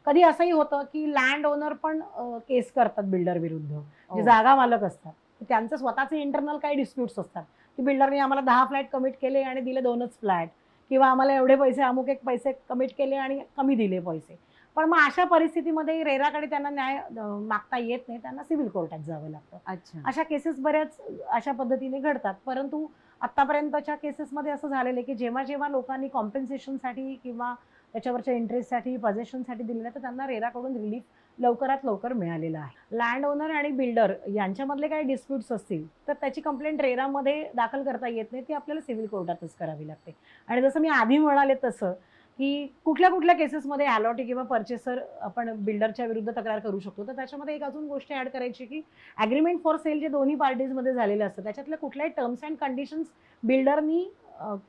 कधी असंही होतं की लँड ओनर पण केस करतात बिल्डर विरुद्ध, जे जागा मालक असतात. त्यांचं स्वतःचे इंटरनल काही डिस्प्यूट्स असतात की बिल्डरने आम्हाला 10 फ्लॅट कमिट केले आणि दिले 2च फ्लॅट, किंवा आम्हाला एवढे पैसे अमुक एक पैसे कमिट केले आणि कमी दिले पैसे. पण मग अशा परिस्थितीमध्ये रेराकडे त्यांना न्याय मागता येत नाही, त्यांना सिव्हिल कोर्टात जावं लागतं. अच्छा. अशा केसेस बऱ्याच अशा पद्धतीने घडतात. परंतु आत्तापर्यंतच्या केसेसमध्ये असं झालेलं आहे की जेव्हा जेव्हा लोकांनी कॉम्पेन्सेशनसाठी किंवा त्याच्यावरच्या इंटरेस्टसाठी पोझेशनसाठी दिलेलं आहे तर त्यांना रेराकडून रिलीफ लवकरात लवकर मिळालेलं आहे. लँड ओनर आणि बिल्डर यांच्यामधले काही डिस्प्यूट्स असतील तर त्याची कंप्लेंट रेरामध्ये दाखल करता येत नाही, ती आपल्याला सिव्हिल कोर्टातच करावी लागते. आणि जसं मी आधी म्हणाले तसं की कुठल्या कुठल्या केसेसमध्ये अलॉटी किंवा परचेसर आपण बिल्डरच्या विरुद्ध तक्रार करू शकतो. तर त्याच्यामध्ये एक अजून गोष्ट ॲड करायची की ॲग्रीमेंट फॉर सेल जे दोन्ही पार्टीजमध्ये झालेलं असतं त्याच्यातल्या कुठल्याही टर्म्स अँड कंडिशन्स बिल्डरनी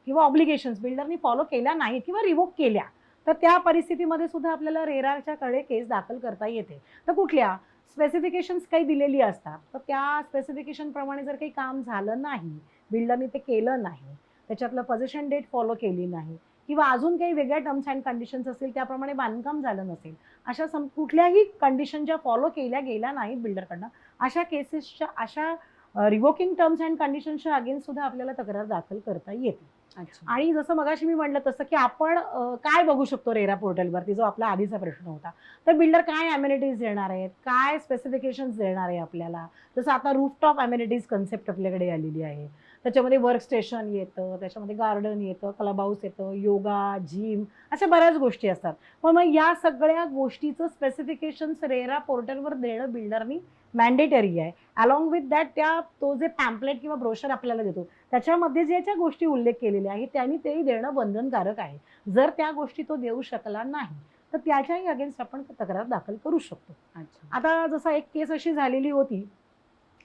किंवा ऑब्लिगेशन्स बिल्डरनी फॉलो केल्या नाहीत किंवा रिवोक केल्या तर त्या परिस्थितीमध्ये सुद्धा आपल्याला रेराच्याकडे केस दाखल करता येते. तर कुठल्या स्पेसिफिकेशन्स काही दिलेली असतात तर त्या स्पेसिफिकेशनप्रमाणे जर काही काम झालं नाही, बिल्डरनी ते केलं नाही, त्याच्यातलं पोझिशन डेट फॉलो केली नाही किंवा अजून काही वेगळ्या टर्म्स अँड कंडिशन्स असतील त्याप्रमाणे बांधकाम झालं नसेल, अशा कुठल्याही कंडिशन ज्या फॉलो केल्या गेल्या नाहीत बिल्डरकडनं, अशा केसेसच्या, अशा रिवोकिंग टर्म्स अँड कंडिशन्सच्या अगेन्स्ट सुद्धा आपल्याला तक्रार दाखल करता येते. अच्छा. आणि जसं मगाशी मी म्हटलं तसं की आपण काय बघू शकतो रेरा पोर्टलवरती, जो आपला आधीचा प्रश्न होता, तर बिल्डर काय अमेनिटीज देणार आहेत, काय स्पेसिफिकेशन्स देणार आहे आपल्याला. जसं आता रूफटॉप अमेनिटीज कन्सेप्ट आपल्याकडे आलेली आहे. त्याच्यामध्ये वर्क स्टेशन येतं, त्याच्यामध्ये गार्डन येतं, क्लब हाऊस येतं, योगा, जिम, अशा बऱ्याच गोष्टी असतात. पण मग या सगळ्या गोष्टीचं स्पेसिफिकेशन्स रेरा पोर्टलवर देणं बिल्डरनी मॅन्डेटरी आहे. अलॉंग विथ दॅट तो जे पॅम्पलेट किंवा ब्रोशर आपल्याला देतो त्याच्यामध्ये ज्या गोष्टी उल्लेख केलेल्या आहेत त्यांनी तेही देणं बंधनकारक आहे. जर त्या गोष्टी तो देऊ शकला नाही तर त्याच्याही अगेन्स्ट आपण तक्रार दाखल करू शकतो. अच्छा. आता जसं एक केस अशी झालेली होती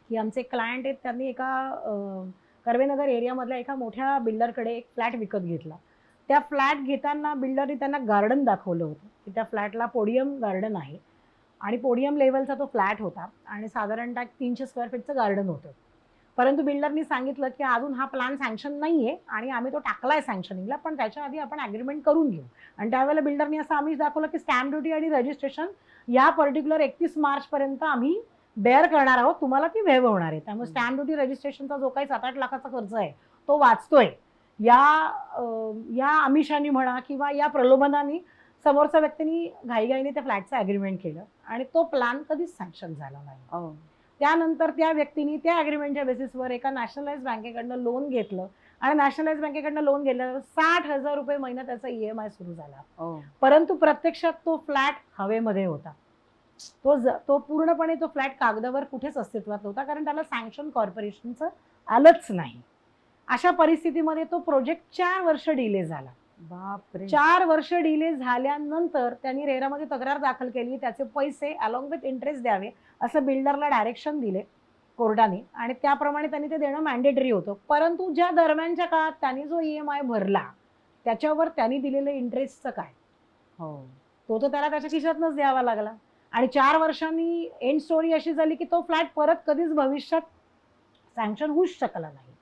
की आमचे क्लायंट आहेत, त्यांनी एका कर्वेनगर एरियामधल्या एका मोठ्या बिल्डरकडे एक फ्लॅट विकत घेतला. त्या फ्लॅट घेताना बिल्डरने त्यांना गार्डन दाखवलं होतं की त्या फ्लॅटला पोडियम गार्डन आहे आणि पोडियम लेवलचा तो फ्लॅट होता आणि साधारणतः 300 स्क्वेअर फीटचं गार्डन होतं. परंतु बिल्डरनी सांगितलं की अजून हा प्लॅन सँक्शन नाही आहे आणि आम्ही तो टाकलाय सँक्शनिंगला, पण त्याच्या आधी आपण ॲग्रीमेंट करून घेऊ. आणि त्यावेळेला बिल्डरनी असं आम्ही दाखवलं की स्टॅम्प ड्युटी आणि रजिस्ट्रेशन या पर्टिक्युलर 31 मार्चपर्यंत आम्ही बेअर करणार आहोत, तुम्हाला ती वेव्ह होणार आहे. त्यामुळे स्टॅम्प ड्युटी रजिस्ट्रेशनचा जो काही 7-8 लाखाचा खर्च आहे तो वाचतोय. या आमिषाने म्हणा किंवा या प्रलोभनाने समोरच्या व्यक्तीने घाईघाईने त्या फ्लॅटचं ॲग्रीमेंट केलं आणि तो प्लॅन कधीच सँक्शन झाला नाही. त्यानंतर त्या व्यक्तीने त्या ॲग्रीमेंटच्या बेसिसवर एका नॅशनलाइज बँकेकडनं लोन घेतलं आणि नॅशनलाइज बँकेकडनं लोन घेतल्यावर 60,000 रुपये महिना त्याचा EMI सुरू झाला. परंतु प्रत्यक्षात तो फ्लॅट हवेमध्ये होता. तो पूर्णपणे तो फ्लॅट कागदावर कुठेच अस्तित्वात नव्हता, कारण त्याला सँक्शन कॉर्पोरेशनचं आलंच नाही. अशा परिस्थितीमध्ये तो प्रोजेक्ट 4 वर्ष डिले झाला. बापरे. 4 वर्ष डिले झाल्यानंतर त्यांनी रेरामध्ये तक्रार दाखल केली. त्याचे पैसे अलॉंग विथ इंटरेस्ट द्यावे असं बिल्डरला डायरेक्शन दिले कोर्टाने आणि त्याप्रमाणे त्यांनी ते देणं मॅन्डेटरी होतं. परंतु ज्या दरम्यानच्या काळात त्यांनी जो EMI भरला त्याच्यावर त्यांनी दिलेलं इंटरेस्टचं काय, तो तर त्याला त्याच्या खिशातनंच द्यावा लागला. आणि 4 वर्षांनी एंड स्टोरी अशी झाली की तो फ्लॅट परत कधीच भविष्यात सँक्शन होऊच शकला नाही.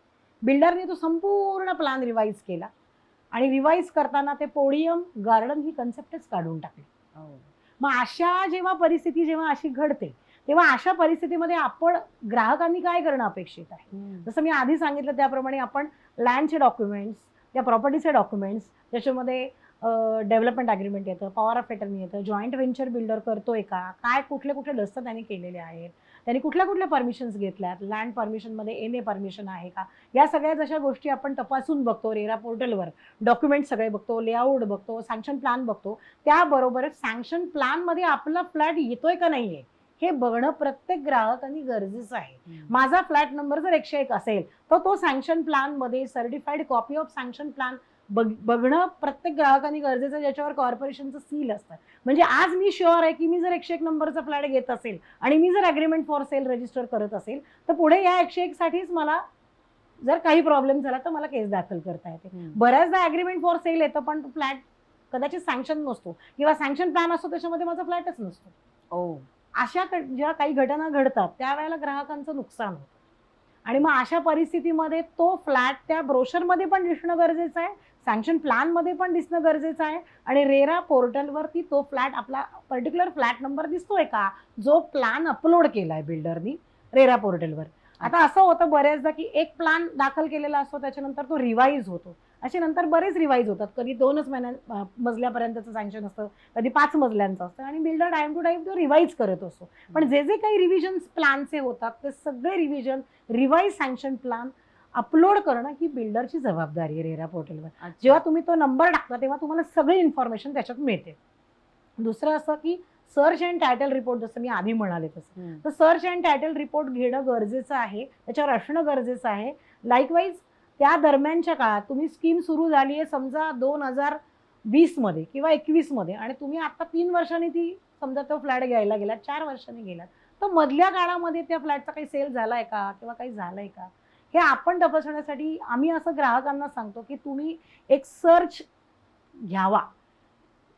बिल्डरने तो संपूर्ण प्लॅन रिवाईज केला आणि रिवाईज करताना ते पोडियम गार्डन ही कन्सेप्टच काढून टाकली. मग अशा जेव्हा अशी घडते तेव्हा अशा परिस्थितीमध्ये आपण ग्राहकांनी काय करणं अपेक्षित आहे. जसं मी आधी सांगितलं त्याप्रमाणे आपण लँडचे डॉक्युमेंट्स, त्या प्रॉपर्टीचे डॉक्युमेंट्स, त्याच्यामध्ये डेव्हलपमेंट ॲग्रीमेंट येतं, पॉवर ऑफ अटर्नी येतं, जॉईंट व्हेंचर बिल्डर करतोय का, काय कुठले दस्त त्यांनी केलेले आहेत, त्यांनी कुठल्या परमिशन्स घेतल्यात, लँड परमिशनमध्ये NA परमिशन आहे का, या सगळ्या जशा गोष्टी आपण तपासून बघतो रेरा पोर्टलवर. डॉक्युमेंट सगळे बघतो, लेआउट बघतो, सँक्शन प्लॅन बघतो. त्याबरोबरच सँक्शन प्लॅनमध्ये आपला फ्लॅट येतोय का नाहीये हे बघणं प्रत्येक ग्राहकांनी गरजेचं आहे. माझा फ्लॅट नंबर जर 101 असेल तर तो सँक्शन प्लॅनमध्ये certified copy of sanction plan बघणं प्रत्येक ग्राहकांनी गरजेचं, ज्याच्यावर कॉर्पोरेशनचं सील असतं. म्हणजे आज मी शुअर आहे की मी जर 101 नंबरचा फ्लॅट घेत असेल आणि मी जर ॲग्रीमेंट फॉर सेल रजिस्टर करत असेल तर पुढे या 101 साठीच मला जर काही प्रॉब्लेम झाला तर मला केस दाखल करता येते. बऱ्याचदा ॲग्रीमेंट फॉर सेल येतं पण तो फ्लॅट कदाचित सँक्शन नसतो किंवा सँक्शन प्लॅन असतो त्याच्यामध्ये माझा फ्लॅटच नसतो. अशा ज्या काही घटना घडतात त्यावेळेला ग्राहकांचं नुकसान होतं आणि मग अशा परिस्थितीमध्ये तो फ्लॅट त्या ब्रोशरमध्ये पण दिसणं गरजेचं आहे, सँक्शन प्लॅनमध्ये पण दिसणं गरजेचं आहे आणि रेरा पोर्टलवरती तो फ्लॅट, आपला पर्टिक्युलर फ्लॅट नंबर दिसतोय का जो प्लॅन अपलोड केलाय बिल्डरनी रेरा पोर्टलवर. आता असं होतं बऱ्याचदा की एक प्लॅन दाखल केलेला असतो त्याच्यानंतर तो रिवाईज होतो. असे नंतर बरेच रिवाईज होतात. कधी 2च मजल्यापर्यंतचं सँक्शन असतं, कधी 5 मजल्यांचं असतं आणि बिल्डर टाइम टू टाइम तो रिवाईज करत असतो. पण जे काही रिव्हिजन प्लॅनचे होतात ते सगळे revision, revise sanction plan upload करणं ही बिल्डरची जबाबदारी आहे रेरा पोर्टलवर. जेव्हा तुम्ही तो नंबर टाकता तेव्हा तुम्हाला सगळी इन्फॉर्मेशन त्याच्यात मिळते. दुसरं असं की सर्च अँड टायटल रिपोर्ट, जसं मी आधी म्हणाले तसं, तर सर्च अँड टायटल रिपोर्ट घेणं गरजेचं आहे, त्याच्यावर असणं गरजेचं आहे. लाईकवाईज त्या दरम्यानच्या काळात तुम्ही स्कीम सुरू झाली आहे समजा 2020 मध्ये किंवा 21 मध्ये आणि तुम्ही आता 3 वर्षांनी ती समजा तो फ्लॅट घ्यायला गेलात, 4 वर्षांनी गेलात, तर मधल्या काळामध्ये त्या फ्लॅटचा काही सेल झालाय का किंवा काही झालंय का हे आपण तपासण्यासाठी आम्ही असं ग्राहकांना सांगतो की तुम्ही एक सर्च घ्यावा.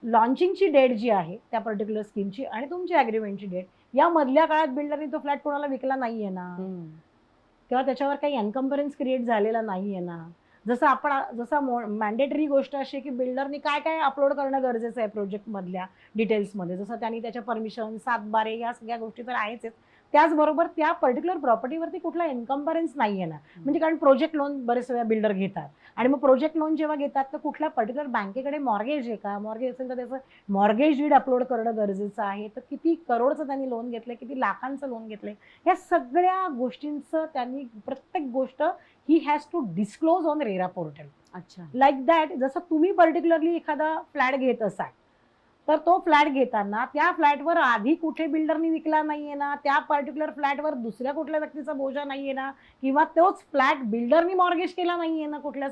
लॉन्चिंगची डेट जी आहे त्या पर्टिक्युलर स्कीमची आणि तुमची ॲग्रीमेंटची डेट, या मधल्या काळात बिल्डरने तो फ्लॅट कोणाला विकला नाहीये ना किंवा त्याच्यावर काही एन्कम्परन्स क्रिएट झालेला नाहीये ना. जसं मॅन्डेटरी गोष्ट अशी आहे की बिल्डरनी काय काय अपलोड करणं गरजेचं आहे प्रोजेक्टमधल्या डिटेल्समध्ये, जसं त्यांनी त्याच्या परमिशन 7/12 या सगळ्या गोष्टी तर आहेच आहेत. त्याचबरोबर त्या पर्टिक्युलर प्रॉपर्टीवरती कुठला इन्कम्बरन्स नाही आहे ना, म्हणजे कारण प्रोजेक्ट लोन बरेच वेळा बिल्डर घेतात आणि मग प्रोजेक्ट लोन जेव्हा घेतात तर कुठल्या पर्टिक्युलर बँकेकडे मॉर्गेज आहे का, मॉर्गेज असेल तर त्याचं मॉर्गेज डीड अपलोड करणं गरजेचं आहे, तर किती करोडचं त्यांनी लोन घेतलंय, किती लाखांचं लोन घेतलंय, या सगळ्या गोष्टींचं त्यांनी प्रत्येक गोष्ट ही has to disclose on RERA portal. अच्छा. लाईक दॅट, जसं तुम्ही पर्टिक्युलरली एखादा फ्लॅट घेत असाल तर तो फ्लॅट घेताना त्या फ्लॅटवर आधी कुठे बिल्डरनी विकला नाहीये ना, त्या पर्टिक्युलर फ्लॅटवर दुसऱ्या कुठल्या व्यक्तीचा बोजा नाहीये ना, किंवा तोच फ्लॅट बिल्डरनी मॉर्गेज केला नाहीये ना कुठल्या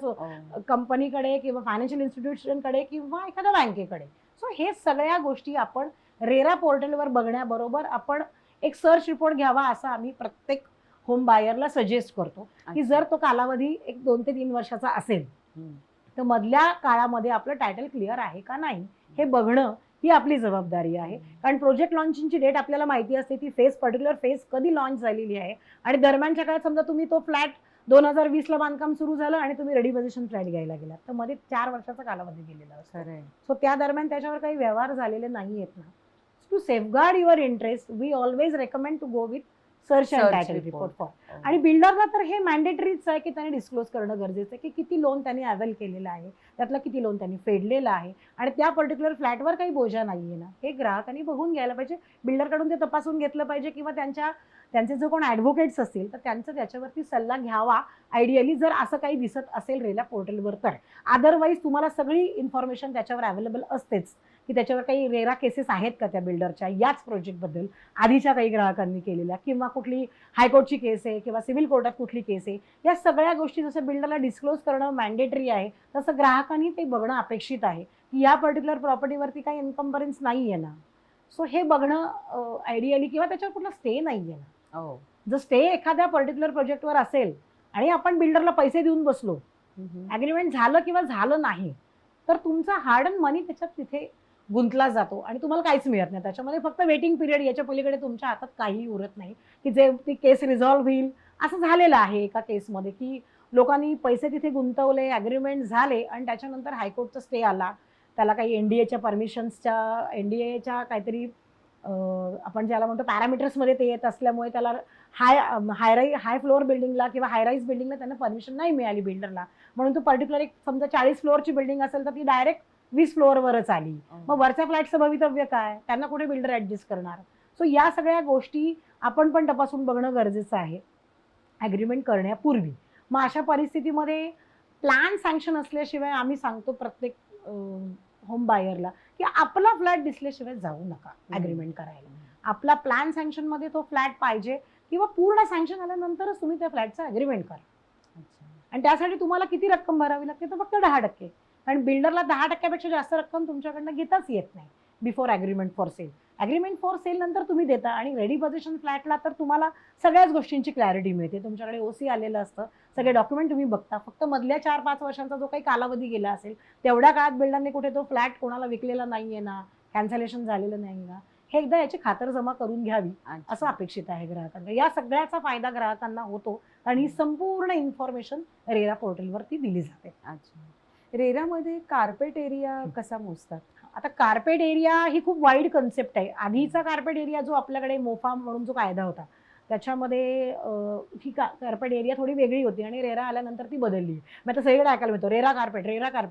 कंपनीकडे किंवा फायनान्शियल इन्स्टिट्यूशनकडे किंवा एखाद्या बँकेकडे. सो हे सगळ्या गोष्टी आपण रेरा पोर्टलवर बघण्याबरोबर आपण एक सर्च रिपोर्ट घ्यावा असं आम्ही प्रत्येक होम बायरला सजेस्ट करतो की जर तो कालावधी एक 2 ते 3 वर्षाचा असेल तर मधल्या काळामध्ये आपलं टायटल क्लिअर आहे का नाही हे बघणं ही आपली जबाबदारी आहे. कारण प्रोजेक्ट लॉन्चिंगची डेट आपल्याला माहिती असते, ती पर्टिक्युलर फेज कधी लॉन्च झालेली आहे आणि दरम्यानच्या काळात समजा तुम्ही तो फ्लॅट 2020 ला बांधकाम सुरू झालं आणि तुम्ही रेडी पोझिशन फ्लॅट घ्यायला गेलात तर मध्ये 4 वर्षाचा कालावधी गेलेला असतो. सो त्या दरम्यान त्याच्यावर काही व्यवहार झालेले नाही आहेत ना. To safeguard your interest we always recommend to go with search and title report for. आणि बिल्डरला तर हे मॅन्डेटरीच आहे की त्यांनी डिस्क्लोज करणं गरजेचं आहे की किती लोन त्यांनी अवेल केलेलं आहे, त्यातला किती लोन त्यांनी फेडलेला आहे आणि त्या पर्टिक्युलर फ्लॅटवर काही बोजा नाही आहे ना, हे ग्राहकांनी बघून घ्यायला पाहिजे. बिल्डरकडून ते तपासून घेतलं पाहिजे किंवा त्यांचे जो कोण ॲडव्होकेट्स असतील तर त्यांचा त्याच्यावरती सल्ला घ्यावा आयडियली, जर असं काही दिसत असेल रेरा पोर्टलवर तर. अदरवाईज तुम्हाला सगळी इन्फॉर्मेशन त्याच्यावर अवेलेबल असतेच की त्याच्यावर काही रेरा केसेस आहेत का त्या बिल्डरच्या याच प्रोजेक्टबद्दल आधीच्या काही ग्राहकांनी केलेल्या, किंवा कुठली हायकोर्टची केस आहे किंवा सिव्हिल कोर्टात कुठली केस आहे, या सगळ्या गोष्टी जसं बिल्डरला डिस्क्लोज करणं मॅन्डेटरी आहे तसं ग्राहकांनी ते बघणं अपेक्षित आहे की या पर्टिक्युलर प्रॉपर्टीवरती काही इन्कम्बरन्स नाही आहे ना. सो हे बघणं आयडियली, किंवा त्याच्यावर कुठला स्टे नाही आहे ना. जर स्टे एखाद्या पर्टिक्युलर प्रोजेक्टवर असेल आणि आपण बिल्डरला पैसे देऊन बसलो, ॲग्रीमेंट झालं किंवा झालं नाही, तर तुमचा हार्ड अँड मनी त्याच्यात तिथे गुंतला जातो आणि तुम्हाला काहीच मिळत नाही. त्याच्यामध्ये फक्त वेटिंग पिरियड, याच्या पलीकडे तुमच्या हातात काहीही उरत नाही की जे ती केस रिझॉल्व्ह होईल. असं झालेलं आहे एका केसमध्ये की लोकांनी पैसे तिथे गुंतवले, ॲग्रीमेंट झाले आणि त्याच्यानंतर हायकोर्टचा स्टे आला, त्याला काही NDAच्या परमिशन्सच्या NDAच्या काहीतरी आपण ज्याला म्हणतो पॅरामीटर्समध्ये ते येत असल्यामुळे त्याला हाय फ्लोअर बिल्डिंगला किंवा हायराईज बिल्डिंगला त्यांना परमिशन नाही मिळाली बिल्डरला, म्हणून तो पर्टिक्युलर एक समजा 40 फ्लोअरची बिल्डिंग असेल तर ती डायरेक्ट 20 फ्लोअरवरच आली. मग वरच्या फ्लॅटचं भवितव्य काय, त्यांना कुठे बिल्डर ऍडजस्ट करणार. सो या सगळ्या गोष्टी आपण पण तपासून बघणं गरजेचं आहे ॲग्रीमेंट करण्यापूर्वी. मग अशा परिस्थितीमध्ये प्लॅन सँक्शन असल्याशिवाय आम्ही सांगतो प्रत्येक होम बायरला की आपला फ्लॅट दिसल्याशिवाय जाऊ नका ॲग्रीमेंट करायला. आपला प्लॅन सँक्शनमध्ये तो फ्लॅट पाहिजे किंवा पूर्ण सँक्शन आल्यानंतरच तुम्ही त्या फ्लॅटचं ॲग्रीमेंट करा. आणि त्यासाठी तुम्हाला किती रक्कम भरावी लागते तर फक्त 10%. कारण बिल्डरला 10%पेक्षा जास्त रक्कम तुमच्याकडनं घेताच येत नाही before agreement for sale. Agreement for sale नंतर तुम्ही देता आणि रेडी पोझिशन फ्लॅटला तर तुम्हाला सगळ्याच गोष्टींची क्लॅरिटी मिळते. तुमच्याकडे OC आलेलं असतं, सगळे डॉक्युमेंट तुम्ही बघता. फक्त मधल्या 4-5 वर्षांचा जो काही कालावधी गेला असेल तेवढ्या काळात बिल्डरने कुठे तो फ्लॅट कोणाला विकलेला नाहीये ना, कॅन्सलेशन झालेलं नाही ना, हे एकदा याची खातरजमा करून घ्यावी असं अपेक्षित आहे ग्राहकांना. या सगळ्याचा फायदा ग्राहकांना होतो आणि ही संपूर्ण इन्फॉर्मेशन रेरा पोर्टलवरती दिली जाते. अच्छा. रेरामध्ये कार्पेट एरिया कसा मोजतात? आता कार्पेट एरिया ही खूप वाईड कन्सेप्ट आहे. आधीचा कार्पेट एरिया जो आपल्याकडे मोफा म्हणून जो कायदा होता त्याच्यामध्ये ही कार्पेट एरिया थोडी वेगळी होती आणि रेरा आल्यानंतर ती बदलली. मग आता सगळीकडे ऐकायला मिळतो रेरा कार्पेट.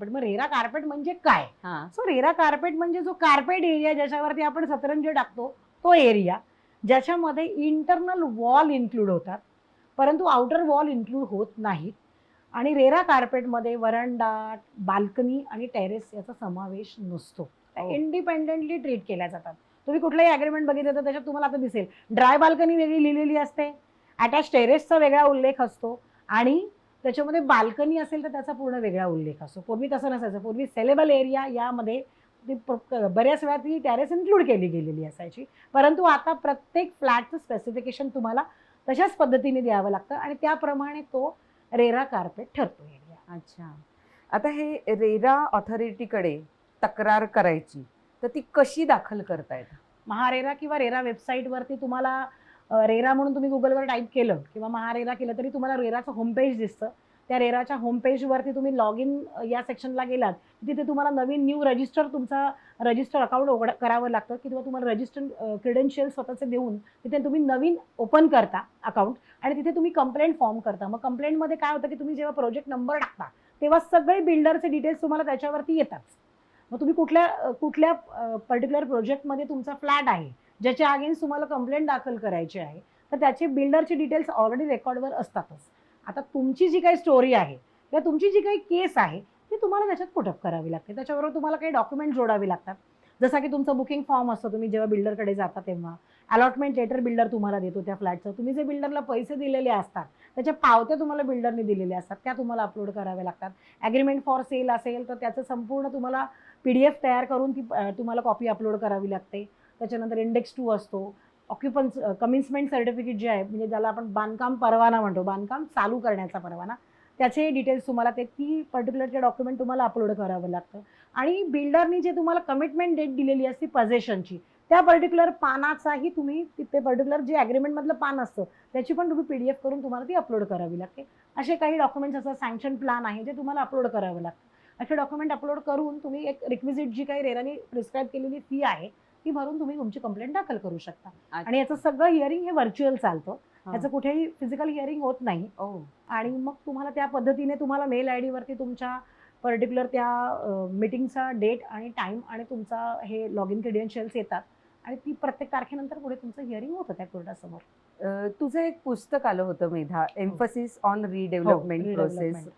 मग रेरा कार्पेट म्हणजे काय? सो रेरा कार्पेट म्हणजे जो कार्पेट एरिया ज्याच्यावरती आपण सतरंजी टाकतो तो एरिया, ज्याच्यामध्ये इंटरनल वॉल इन्क्लूड होतात परंतु आउटर वॉल इन्क्लूड होत नाहीत. आणि रेरा कार्पेटमध्ये वरांडा, बाल्कनी आणि टेरेस याचा समावेश नसतो. इंडिपेंडेंटली ट्रीट केल्या जातात. तुम्ही कुठलाही ॲग्रीमेंट बघितलं तर त्याच्यात तुम्हाला आता दिसेल ड्राय बाल्कनी वेगळी लिहिलेली असते, अटॅच टेरेसचा वेगळा उल्लेख असतो आणि त्याच्यामध्ये बाल्कनी असेल तर त्याचा पूर्ण वेगळा उल्लेख असतो. पूर्वी तसं नसायचं. पूर्वी सेलेबल एरिया यामध्ये बऱ्याच वेळा ती टेरेस इन्क्लूड केली गेलेली असायची, परंतु आता प्रत्येक फ्लॅटचं स्पेसिफिकेशन तुम्हाला तशाच पद्धतीने द्यावं लागतं आणि त्याप्रमाणे तो रेरा कार्पेट ठरतो एरिया. अच्छा. आता हे रेरा ऑथॉरिटीकडे तक्रार करायची तर ती कशी दाखल करता येते? महारेरा किंवा रेरा वेबसाईटवरती तुम्हाला रेरा म्हणून तुम्ही गुगलवर टाईप केलं किंवा महारेरा केलं तरी तुम्हाला रेराचं होमपेज दिसतं. त्या रेराच्या होम पेजवरती तुम्ही लॉग इन या सेक्शनला गेलात, तिथे तुम्हाला नवीन न्यू तुमचा रजिस्टर अकाउंट करावं लागतं, किंवा तुम्हाला रजिस्टर क्रेडेन्शियल स्वतःचे देऊन तिथे तुम्ही नवीन ओपन करता अकाउंट, आणि तिथे तुम्ही कंप्लेंट फॉर्म करता. मग कंप्लेंटमध्ये काय होतं की तुम्ही जेव्हा प्रोजेक्ट नंबर टाकता तेव्हा सगळे बिल्डरचे डिटेल्स तुम्हाला त्याच्यावरती येतात. मग तुम्ही कुठल्या पर्टिक्युलर प्रोजेक्टमध्ये तुमचा फ्लॅट आहे ज्याच्या अगेन्स्ट तुम्हाला कंप्लेंट दाखल करायची आहे, तर त्याचे बिल्डरचे डिटेल्स ऑलरेडी रेकॉर्डवर असतातच. आता तुमची जी काही स्टोरी आहे किंवा तुमची जी काही केस आहे ती तुम्हाला त्याच्यात पुटअप करावी लागते. त्याच्याबरोबर तुम्हाला काही डॉक्युमेंट जोडावी लागतात, जसा की तुमचं बुकिंग फॉर्म असतो. तुम्ही जेव्हा बिल्डरकडे जाता तेव्हा अलॉटमेंट लेटर बिल्डर तुम्हाला देतो त्या फ्लॅटचं. तुम्ही जे बिल्डरला पैसे दिलेले असतात त्याच्या पावत्या तुम्हाला बिल्डरने दिलेल्या असतात, त्या तुम्हाला अपलोड कराव्या लागतात. ॲग्रीमेंट फॉर सेल असेल तर त्याचं संपूर्ण तुम्हाला PDF तयार करून ती तुम्हाला कॉपी अपलोड करावी लागते. त्याच्यानंतर इंडेक्स 2 असतो. ऑक्युपन्स कमिन्समेंट सर्टिफिकेट जे आहे, म्हणजे ज्याला आपण बांधकाम परवाना म्हणतो, बांधकाम चालू करण्याचा परवाना, त्याचे डिटेल्स तुम्हाला ती पर्टिक्युलर डॉक्युमेंट तुम्हाला अपलोड करावं लागतं. आणि बिल्डरनी जे तुम्हाला कमिटमेंट डेट दिलेली असते पजेशनची, त्या पर्टिक्युलर पानाचाही तुम्ही ते पर्टिक्युलर जे ॲग्रीमेंटमधलं पान असतं त्याची पण तुम्ही PDF करून तुम्हाला ती अपलोड करावी लागते. असे काही डॉक्युमेंट्स असतात. सँक्शन प्लॅन आहे जे तुम्हाला अपलोड करावं लागतं. असे डॉक्युमेंट अपलोड करून तुम्ही एक रिक्विजिट जी काही रेराने प्रिस्क्राईब केलेली फी आहे ती भरून तुम्ही तुमची कंप्लेंट दाखल करू शकता. आणि याचं सगळं हिअरिंग हे व्हर्च्युअल चालतं. याचं कुठेही फिजिकल हिअरिंग होत नाही. आणि मग तुम्हाला त्या पद्धतीने तुम्हाला मेल ID वरती तुमच्या पर्टिक्युलर त्या मीटिंगचा डेट आणि टाइम आणि तुमचा हे लॉग इन क्रेडेन्शियल्स येतात, आणि ती प्रत्येक तारखेनंतर पुढे तुमचं हिअरिंग होतं त्या कोर्टासमोर. तुझं एक पुस्तक आलं होतं Medha, emphasis on redevelopment process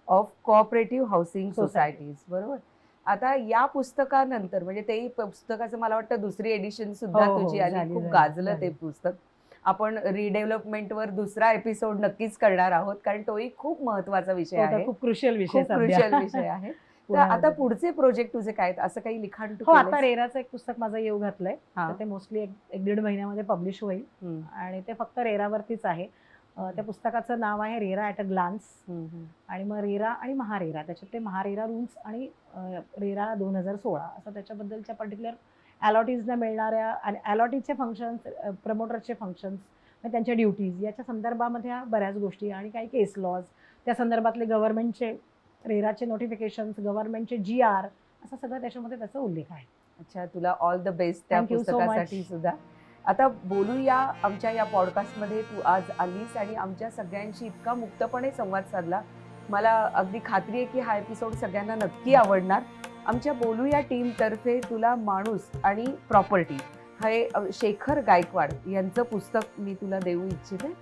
of cooperative housing societies, बरोबर. आता या पुस्तकानंतर, म्हणजे तेही पुस्तकाचं मला वाटतं दुसरी एडिशन सुद्धा तुझी आली, खूप गाजलं ते पुस्तक. आपण रिडेव्हलपमेंटवर दुसरा एपिसोड नक्कीच करणार आहोत, कारण तोही खूप महत्वाचा विषय आहे, खूप क्रुशियल विषय आहे. तर आता पुढचे प्रोजेक्ट तुझे काय आहेत? असं काही लिखाण तू केलंयस? आता रेराचं एक पुस्तक माझं येऊ घातलंय, ते मोस्टली 1-1.5 महिन्यामध्ये पब्लिश होईल, आणि ते फक्त रेरावरतीच आहे. त्या पुस्तकाचं नाव आहे रेरा ॲट अ ग्लान्स. आणि मग रेरा आणि महारेरा, त्याच्यात ते महारेरा रूल्स आणि रेरा 2016 असं त्याच्याबद्दलच्या पर्टिक्युलर अलॉटीजना मिळणाऱ्या आणि अलॉटीचे फंक्शन्स, प्रमोटरचे फंक्शन्स, त्यांच्या ड्युटीज याच्या संदर्भामध्ये बऱ्याच गोष्टी, आणि काही केस लॉज, त्या संदर्भातले गव्हर्नमेंटचे रेराचे नोटिफिकेशन्स, गव्हर्नमेंटचे GR, असं सगळं त्याच्यामध्ये त्याचा उल्लेख आहे. अच्छा, तुला ऑल द बेस्ट त्या पुस्तकासाठी सुद्धा. आता बोलूया आमच्या या पॉडकास्टमध्ये तू आज आलीस आणि आमच्या सगळ्यांशी इतका मुक्तपणे संवाद साधला. मला अगदी खात्री आहे की हा एपिसोड सगळ्यांना नक्की आवडणार. आमच्या बोलूया टीमतर्फे तुला माणूस आणि प्रॉपर्टी हे शेखर गायकवाड यांचं पुस्तक मी तुला देऊ इच्छिते.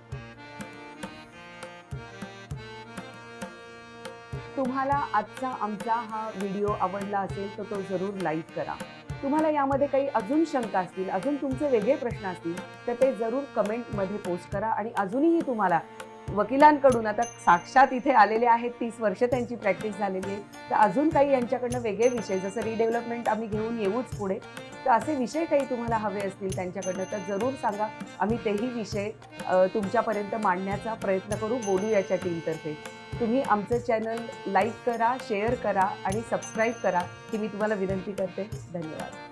तुम्हाला आजचा आमचा हा व्हिडिओ आवडला असेल तर तो जरूर लाईक करा. तुम्हाला यामध्ये काही अजून शंका असतील, अजून तुमचे वेगळे प्रश्न असतील तर ते जरूर कमेंटमध्ये पोस्ट करा. आणि अजूनही तुम्हाला वकिलांकडून, आता साक्षात इथे आलेले आहेत, 30 वर्ष त्यांची प्रॅक्टिस झालेली आहे, तर अजून काही यांच्याकडनं वेगळे विषय, जसं रिडेव्हलपमेंट आम्ही घेऊन येऊच पुढे, तर असे विषय काही तुम्हाला हवे असतील त्यांच्याकडनं तर जरूर सांगा. आम्ही तेही विषय तुमच्यापर्यंत मांडण्याचा प्रयत्न करू बोलूयाच्या टीमतर्फे. तुम्ही आमचं चॅनल लाईक करा, शेअर करा आणि सबस्क्राईब करा ही मी तुम्हाला विनंती करते. धन्यवाद.